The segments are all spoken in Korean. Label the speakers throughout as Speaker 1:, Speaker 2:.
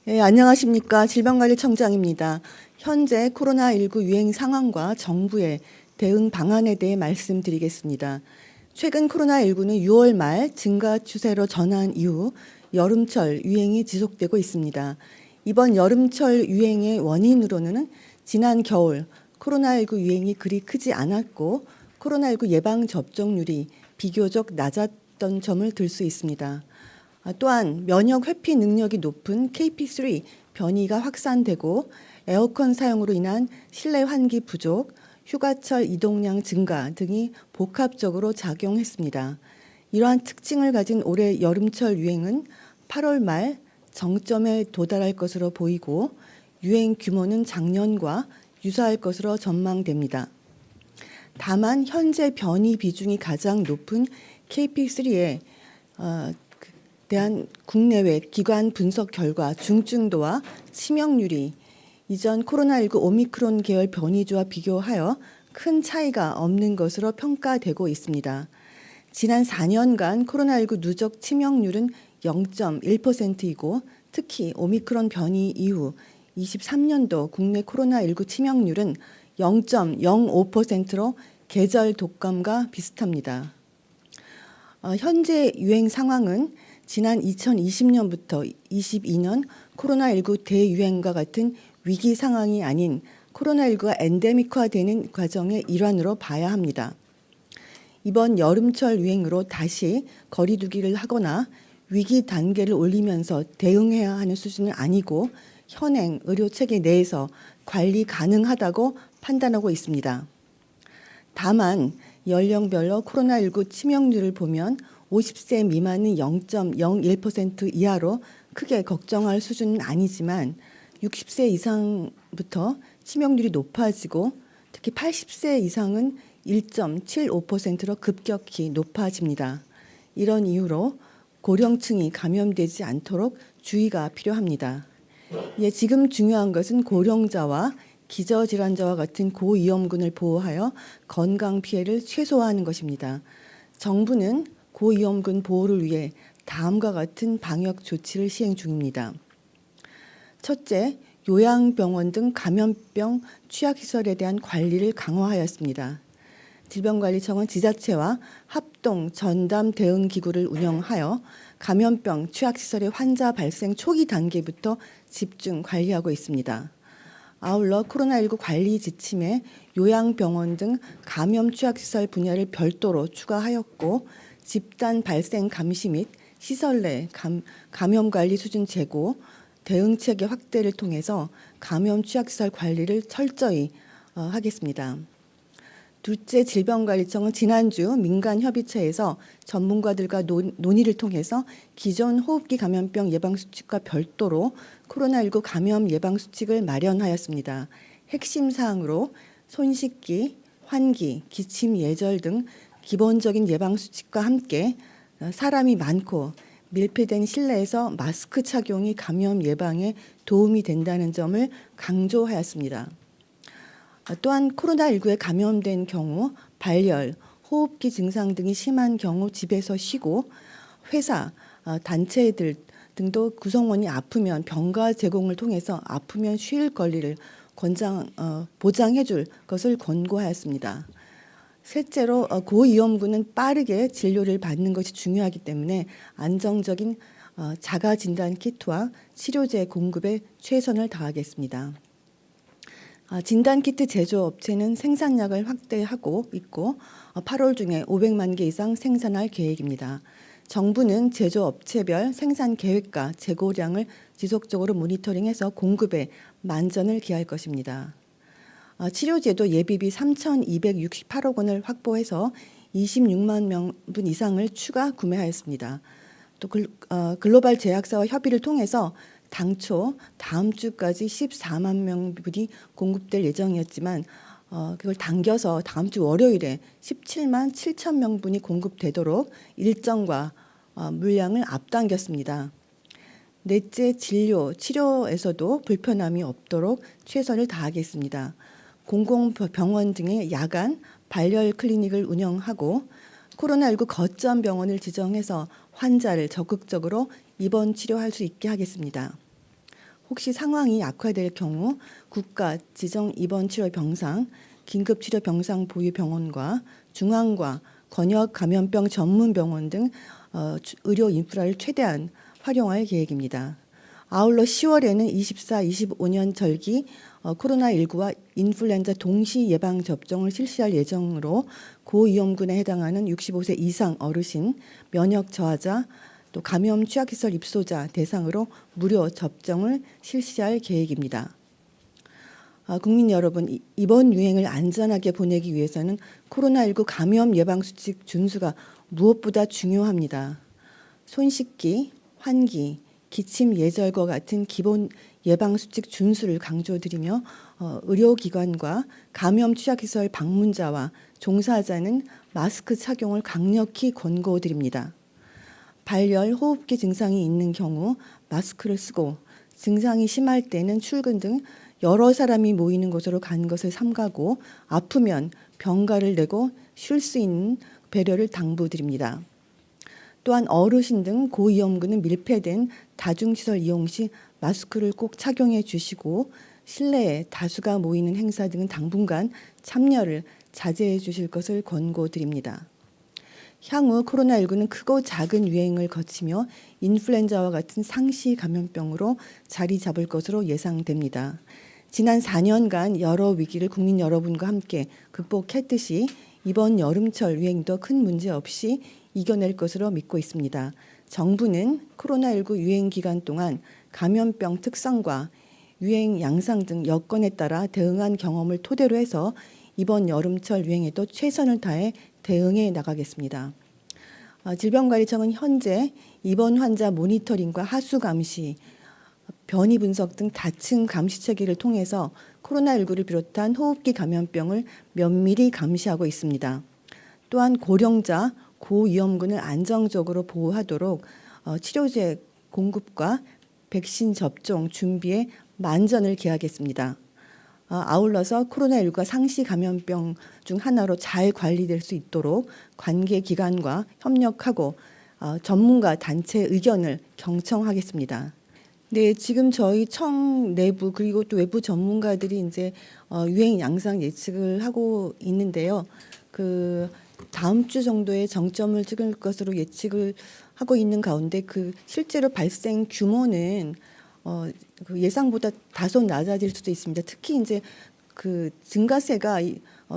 Speaker 1: 네, 안녕하십니까. 질병관리청장입니다. 현재 코로나19 유행 상황과 정부의 대응 방안에 대해 말씀드리겠습니다. 최근 코로나19는 6월 말 증가 추세로 전환 이후 여름철 유행이 지속되고 있습니다. 이번 여름철 유행의 원인으로는 지난 겨울 코로나19 유행이 그리 크지 않았고 코로나19 예방 접종률이 비교적 낮았던 점을 들 수 있습니다. 또한 면역 회피 능력이 높은 KP3 변이가 확산되고 에어컨 사용으로 인한 실내 환기 부족, 휴가철 이동량 증가 등이 복합적으로 작용했습니다. 이러한 특징을 가진 올해 여름철 유행은 8월 말 정점에 도달할 것으로 보이고 유행 규모는 작년과 유사할 것으로 전망됩니다. 다만 현재 변이 비중이 가장 높은 KP3에 대한 국내외 기관 분석 결과 중증도와 치명률이 이전 코로나19 오미크론 계열 변이주와 비교하여 큰 차이가 없는 것으로 평가되고 있습니다. 지난 4년간 코로나19 누적 치명률은 0.1%이고 특히 오미크론 변이 이후 23년도 국내 코로나19 치명률은 0.05%로 계절 독감과 비슷합니다. 현재 유행 상황은 지난 2020년부터 22년 코로나19 대유행과 같은 위기 상황이 아닌 코로나19가 엔데믹화되는 과정의 일환으로 봐야 합니다. 이번 여름철 유행으로 다시 거리 두기를 하거나 위기 단계를 올리면서 대응해야 하는 수준은 아니고 현행 의료 체계 내에서 관리 가능하다고 판단하고 있습니다. 다만 연령별로 코로나19 치명률을 보면 50세 미만은 0.01% 이하로 크게 걱정할 수준은 아니지만 60세 이상부터 치명률이 높아지고 특히 80세 이상은 1.75%로 급격히 높아집니다. 이런 이유로 고령층이 감염되지 않도록 주의가 필요합니다. 지금 중요한 것은 고령자와 기저질환자와 같은 고위험군을 보호하여 건강 피해를 최소화하는 것입니다. 정부는 고위험군 보호를 위해 다음과 같은 방역 조치를 시행 중입니다. 첫째, 요양병원 등 감염병 취약시설에 대한 관리를 강화하였습니다. 질병관리청은 지자체와 합동 전담 대응 기구를 운영하여 감염병 취약시설의 환자 발생 초기 단계부터 집중 관리하고 있습니다. 아울러 코로나19 관리 지침에 요양병원 등 감염 취약시설 분야를 별도로 추가하였고 집단 발생 감시 및 시설 내 감염 관리 수준 제고, 대응 체계 확대를 통해서 감염 취약시설 관리를 철저히 하겠습니다. 둘째, 질병관리청은 지난주 민간협의체에서 전문가들과 논의를 통해서 기존 호흡기 감염병 예방수칙과 별도로 코로나19 감염 예방수칙을 마련하였습니다. 핵심 사항으로 손 씻기, 환기, 기침 예절 등 기본적인 예방수칙과 함께 사람이 많고 밀폐된 실내에서 마스크 착용이 감염 예방에 도움이 된다는 점을 강조하였습니다. 또한 코로나19에 감염된 경우 발열, 호흡기 증상 등이 심한 경우 집에서 쉬고 회사, 단체들 등도 구성원이 아프면 병가 제공을 통해서 아프면 쉴 권리를 보장해 줄 것을 권고하였습니다. 셋째로 고위험군은 빠르게 진료를 받는 것이 중요하기 때문에 안정적인 자가진단 키트와 치료제 공급에 최선을 다하겠습니다. 진단키트 제조업체는 생산량을 확대하고 있고 8월 중에 500만 개 이상 생산할 계획입니다. 정부는 제조업체별 생산 계획과 재고량을 지속적으로 모니터링해서 공급에 만전을 기할 것입니다. 치료제도 예비비 3,268억 원을 확보해서 26만 명분 이상을 추가 구매하였습니다. 또 글로벌 제약사와 협의를 통해서 당초 다음 주까지 14만 명분이 공급될 예정이었지만 그걸 당겨서 다음 주 월요일에 17만 7천 명분이 공급되도록 일정과 물량을 앞당겼습니다. 넷째, 치료에서도 불편함이 없도록 최선을 다하겠습니다. 공공병원 등의 야간 발열 클리닉을 운영하고 코로나19 거점 병원을 지정해서 환자를 적극적으로 입원 치료할 수 있게 하겠습니다. 혹시 상황이 악화될 경우 국가 지정 입원 치료 병상, 긴급 치료 병상 보유 병원과 중앙과 권역 감염병 전문 병원 등 의료 인프라를 최대한 활용할 계획입니다. 아울러 10월에는 24, 25년 절기 코로나19와 인플루엔자 동시 예방 접종을 실시할 예정으로 고위험군에 해당하는 65세 이상 어르신, 면역 저하자, 또 감염 취약시설 입소자 대상으로 무료 접종을 실시할 계획입니다. 국민 여러분, 이번 유행을 안전하게 보내기 위해서는 코로나19 감염 예방수칙 준수가 무엇보다 중요합니다. 손 씻기, 환기, 기침 예절과 같은 기본 예방수칙 준수를 강조드리며 의료기관과 감염 취약시설 방문자와 종사자는 마스크 착용을 강력히 권고드립니다. 발열, 호흡기 증상이 있는 경우 마스크를 쓰고 증상이 심할 때는 출근 등 여러 사람이 모이는 곳으로 가는 것을 삼가고 아프면 병가를 내고 쉴 수 있는 배려를 당부드립니다. 또한 어르신 등 고위험군은 밀폐된 다중시설 이용 시 마스크를 꼭 착용해 주시고 실내에 다수가 모이는 행사 등은 당분간 참여를 자제해 주실 것을 권고드립니다. 향후 코로나19는 크고 작은 유행을 거치며 인플루엔자와 같은 상시 감염병으로 자리 잡을 것으로 예상됩니다. 지난 4년간 여러 위기를 국민 여러분과 함께 극복했듯이 이번 여름철 유행도 큰 문제 없이 이겨낼 것으로 믿고 있습니다. 정부는 코로나19 유행 기간 동안 감염병 특성과 유행 양상 등 여건에 따라 대응한 경험을 토대로 해서 이번 여름철 유행에도 최선을 다해 대응해 나가겠습니다. 질병관리청은 현재 입원 환자 모니터링과 하수 감시, 변이 분석 등 다층 감시 체계를 통해서 코로나19를 비롯한 호흡기 감염병을 면밀히 감시하고 있습니다. 또한 고령자, 고위험군을 안정적으로 보호하도록 치료제 공급과 백신 접종 준비에 만전을 기하겠습니다. 아울러서 코로나19가 상시 감염병 중 하나로 잘 관리될 수 있도록 관계기관과 협력하고 전문가 단체 의견을 경청하겠습니다. 네, 지금 저희 청 내부 그리고 또 외부 전문가들이 이제 유행 양상 예측을 하고 있는데요. 그 다음 주 정도에 정점을 찍을 것으로 예측을 하고 있는 가운데 그 실제로 발생 규모는 그 예상보다 다소 낮아질 수도 있습니다. 특히 이제 그 증가세가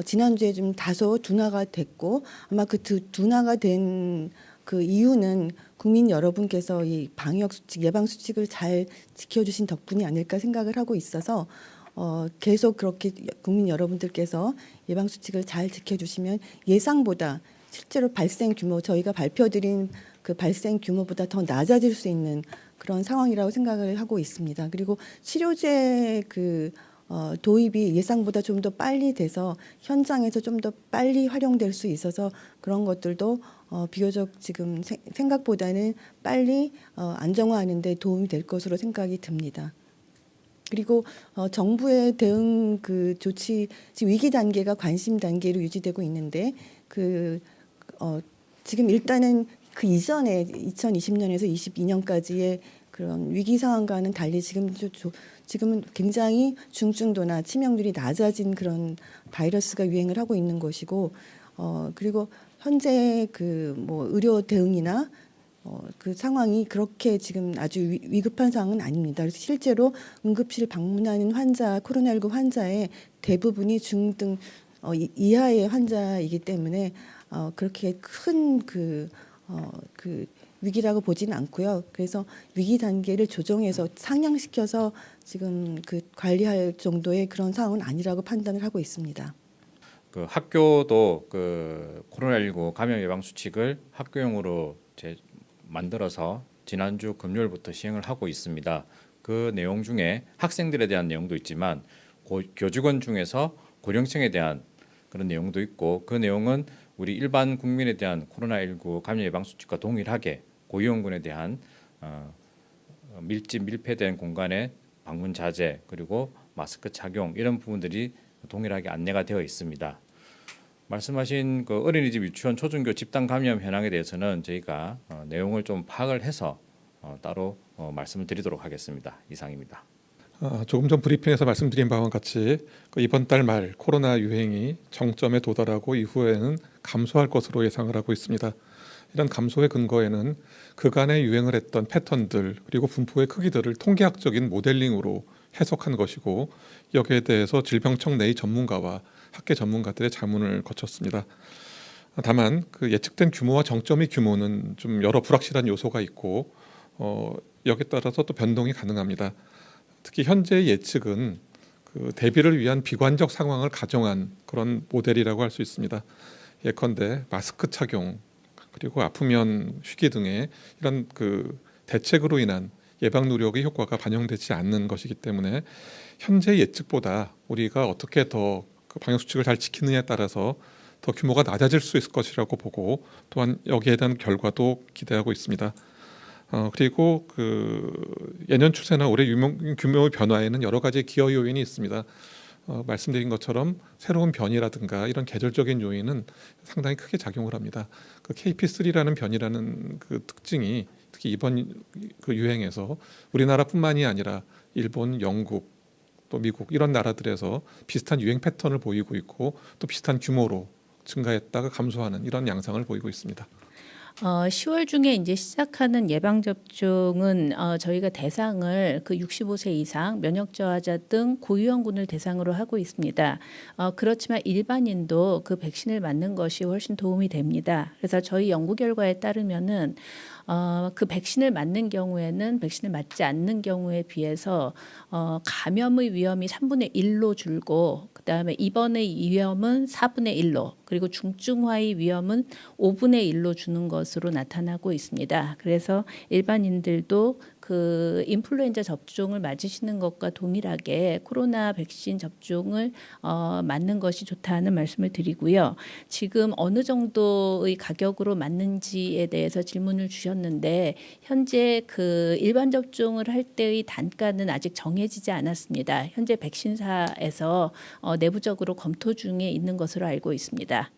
Speaker 1: 지난주에 좀 다소 둔화가 됐고 아마 그 둔화가 된 그 이유는 국민 여러분께서 이 방역 수칙, 예방 수칙을 잘 지켜주신 덕분이 아닐까 생각을 하고 있어서 계속 그렇게 국민 여러분들께서 예방 수칙을 잘 지켜주시면 예상보다 실제로 발생 규모 저희가 발표드린 그 발생 규모보다 더 낮아질 수 있는 그런 상황이라고 생각을 하고 있습니다. 그리고 치료제 그 도입이 예상보다 좀 더 빨리 돼서 현장에서 좀 더 빨리 활용될 수 있어서 그런 것들도 비교적 지금 생각보다는 빨리 안정화하는 데 도움이 될 것으로 생각이 듭니다. 그리고 정부의 대응 그 조치 지금 위기 단계가 관심 단계로 유지되고 있는데 지금 일단은 그 이전에 2020년에서 22년까지의 그런 위기 상황과는 달리 지금은 굉장히 중증도나 치명률이 낮아진 그런 바이러스가 유행을 하고 있는 것이고 그리고 현재 그 뭐 의료 대응이나 그 상황이 그렇게 지금 아주 위급한 상황은 아닙니다. 그래서 실제로 응급실 방문하는 환자, 코로나19 환자의 대부분이 중등 이하의 환자이기 때문에 그렇게 큰 그 위기라고 보지는 않고요. 그래서 위기 단계를 조정해서 상향시켜서 지금 그 관리할 정도의 그런 상황은 아니라고 판단을 하고 있습니다.
Speaker 2: 그 학교도 그 코로나19 감염 예방 수칙을 학교용으로 만들어서 지난주 금요일부터 시행을 하고 있습니다. 그 내용 중에 학생들에 대한 내용도 있지만 교직원 중에서 고령층에 대한 그런 내용도 있고 그 내용은 우리 일반 국민에 대한 코로나19 감염 예방 수칙과 동일하게 고위험군에 대한 밀폐된 공간의 방문 자제 그리고 마스크 착용 이런 부분들이 동일하게 안내가 되어 있습니다. 말씀하신 그 어린이집, 유치원, 초중교 집단 감염 현황에 대해서는 저희가 내용을 좀 파악을 해서 따로 말씀을 드리도록 하겠습니다. 이상입니다.
Speaker 3: 조금 전 브리핑에서 말씀드린 바와 같이 이번 달 말 코로나 유행이 정점에 도달하고 이후에는 감소할 것으로 예상을 하고 있습니다. 이런 감소의 근거에는 그간의 유행을 했던 패턴들 그리고 분포의 크기들을 통계학적인 모델링으로 해석한 것이고 여기에 대해서 질병청 내의 전문가와 학계 전문가들의 자문을 거쳤습니다. 다만 그 예측된 규모와 정점의 규모는 좀 여러 불확실한 요소가 있고 여기에 따라서 또 변동이 가능합니다. 특히 현재의 예측은 그 대비를 위한 비관적 상황을 가정한 그런 모델이라고 할 수 있습니다. 예컨대 마스크 착용 그리고 아프면 쉬기 등의 이런 그 대책으로 인한 예방 노력의 효과가 반영되지 않는 것이기 때문에 현재 예측보다 우리가 어떻게 더 그 방역 수칙을 잘 지키느냐에 따라서 더 규모가 낮아질 수 있을 것이라고 보고 또한 여기에 대한 결과도 기대하고 있습니다. 그리고 그 예년 추세나 올해 규모의 변화에는 여러 가지 기여 요인이 있습니다. 말씀드린 것처럼 새로운 변이라든가 이런 계절적인 요인은 상당히 크게 작용을 합니다. 그 KP3라는 변이라는 그 특징이 특히 이번 그 유행에서 우리나라뿐만이 아니라 일본, 영국, 또 미국 이런 나라들에서 비슷한 유행 패턴을 보이고 있고 또 비슷한 규모로 증가했다가 감소하는 이런 양상을 보이고 있습니다.
Speaker 4: 10월 중에 이제 시작하는 예방 접종은 저희가 대상을 그 65세 이상 면역 저하자 등 고위험군을 대상으로 하고 있습니다. 그렇지만 일반인도 그 백신을 맞는 것이 훨씬 도움이 됩니다. 그래서 저희 연구 결과에 따르면은 그 백신을 맞는 경우에는 백신을 맞지 않는 경우에 비해서 감염의 위험이 3분의 1로 줄고 그다음에 입원의 위험은 4분의 1로 그리고 중증화의 위험은 5분의 1로 주는 것으로 나타나고 있습니다. 그래서 일반인들도 그 인플루엔자 접종을 맞으시는 것과 동일하게 코로나 백신 접종을 맞는 것이 좋다는 말씀을 드리고요. 지금 어느 정도의 가격으로 맞는지에 대해서 질문을 주셨는데 현재 그 일반 접종을 할 때의 단가는 아직 정해지지 않았습니다. 현재 백신사에서 내부적으로 검토 중에 있는 것으로 알고 있습니다.